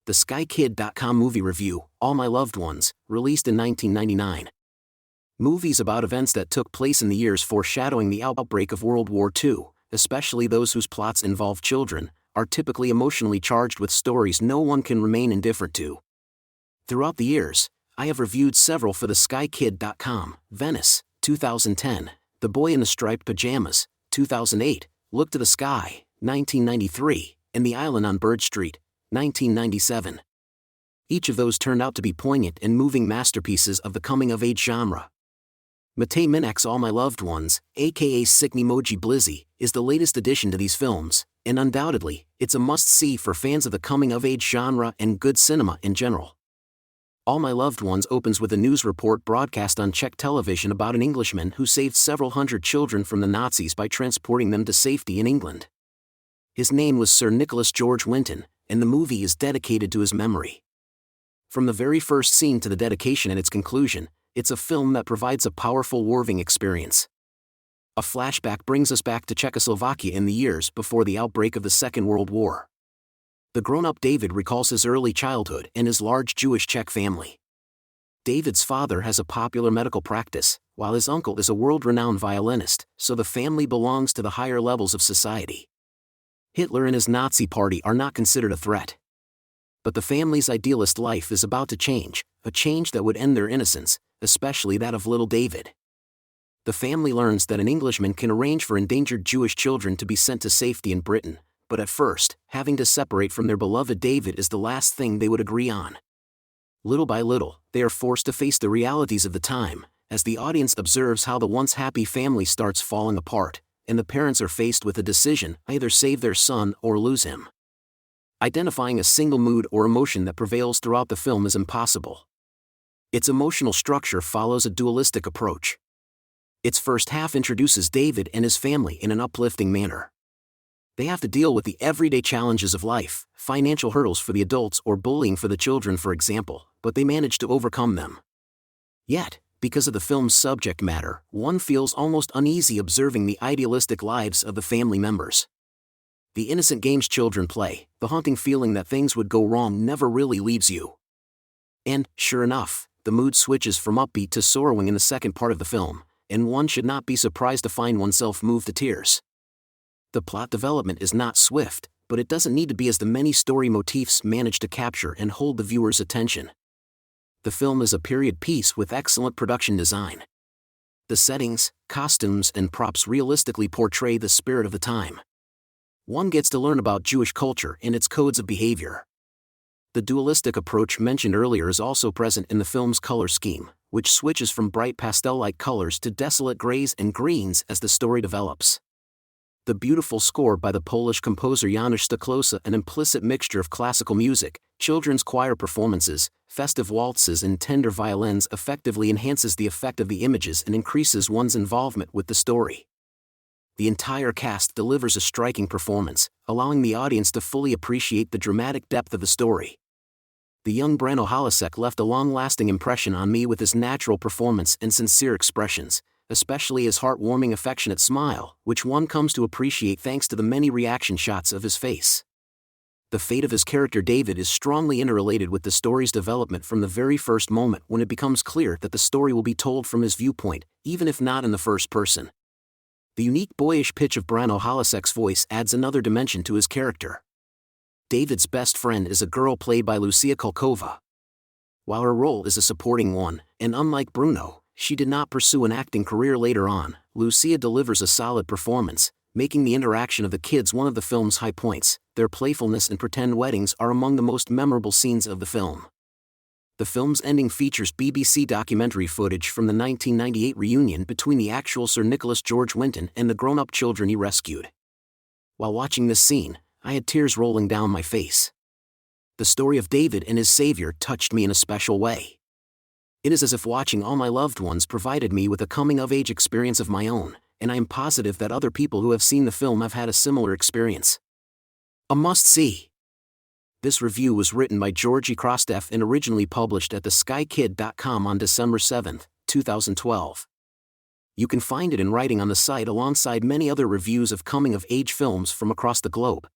The SkyKid.com movie review, All My Loved Ones, released in 1999. Movies about events that took place in the years foreshadowing the outbreak of World War II, especially those whose plots involve children, are typically emotionally charged with stories no one can remain indifferent to. Throughout the years, I have reviewed several for the SkyKid.com: Venice, 2010, The Boy in the Striped Pajamas, 2008, Look to the Sky, 1993, and The Island on Bird Street, 1997. Each of those turned out to be poignant and moving masterpieces of the coming-of-age genre. Mattei Minak's All My Loved Ones, aka Sickneymoji Blizzy, is the latest addition to these films, and undoubtedly, it's a must-see for fans of the coming-of-age genre and good cinema in general. All My Loved Ones opens with a news report broadcast on Czech television about an Englishman who saved several hundred children from the Nazis by transporting them to safety in England. His name was Sir Nicholas George Winton, and the movie is dedicated to his memory. From the very first scene to the dedication and its conclusion, it's a film that provides a powerful warming experience. A flashback brings us back to Czechoslovakia in the years before the outbreak of the Second World War. The grown-up David recalls his early childhood and his large Jewish Czech family. David's father has a popular medical practice, while his uncle is a world-renowned violinist, so the family belongs to the higher levels of society. Hitler and his Nazi party are not considered a threat. But the family's idealist life is about to change, a change that would end their innocence, especially that of little David. The family learns that an Englishman can arrange for endangered Jewish children to be sent to safety in Britain, but at first, having to separate from their beloved David is the last thing they would agree on. Little by little, they are forced to face the realities of the time, as the audience observes how the once happy family starts falling apart, and the parents are faced with a decision: either save their son or lose him. Identifying a single mood or emotion that prevails throughout the film is impossible. Its emotional structure follows a dualistic approach. Its first half introduces David and his family in an uplifting manner. They have to deal with the everyday challenges of life, financial hurdles for the adults or bullying for the children, for example, but they manage to overcome them. Yet, because of the film's subject matter, one feels almost uneasy observing the idealistic lives of the family members. The innocent games children play, the haunting feeling that things would go wrong never really leaves you. And, sure enough, the mood switches from upbeat to sorrowing in the second part of the film, and one should not be surprised to find oneself moved to tears. The plot development is not swift, but it doesn't need to be, as the many story motifs manage to capture and hold the viewer's attention. The film is a period piece with excellent production design. The settings, costumes, and props realistically portray the spirit of the time. One gets to learn about Jewish culture and its codes of behavior. The dualistic approach mentioned earlier is also present in the film's color scheme, which switches from bright pastel-like colors to desolate grays and greens as the story develops. The beautiful score by the Polish composer Janusz Stoklosa, an implicit mixture of classical music, children's choir performances, festive waltzes and tender violins, effectively enhances the effect of the images and increases one's involvement with the story. The entire cast delivers a striking performance, allowing the audience to fully appreciate the dramatic depth of the story. The young Brano Halasek left a long-lasting impression on me with his natural performance and sincere expressions, especially his heartwarming, affectionate smile, which one comes to appreciate thanks to the many reaction shots of his face. The fate of his character David is strongly interrelated with the story's development from the very first moment when it becomes clear that the story will be told from his viewpoint, even if not in the first person. The unique boyish pitch of Brano Halasek's voice adds another dimension to his character. David's best friend is a girl played by Lucia Kulkova. While her role is a supporting one, and unlike Bruno, she did not pursue an acting career later on, Lucia delivers a solid performance, making the interaction of the kids one of the film's high points. Their playfulness and pretend weddings are among the most memorable scenes of the film. The film's ending features BBC documentary footage from the 1998 reunion between the actual Sir Nicholas George Winton and the grown-up children he rescued. While watching this scene, I had tears rolling down my face. The story of David and his savior touched me in a special way. It is as if watching All My Loved Ones provided me with a coming-of-age experience of my own, and I am positive that other people who have seen the film have had a similar experience. A must-see. This review was written by Georgi Krastev and originally published at theskykid.com on December 7, 2012. You can find it in writing on the site alongside many other reviews of coming-of-age films from across the globe.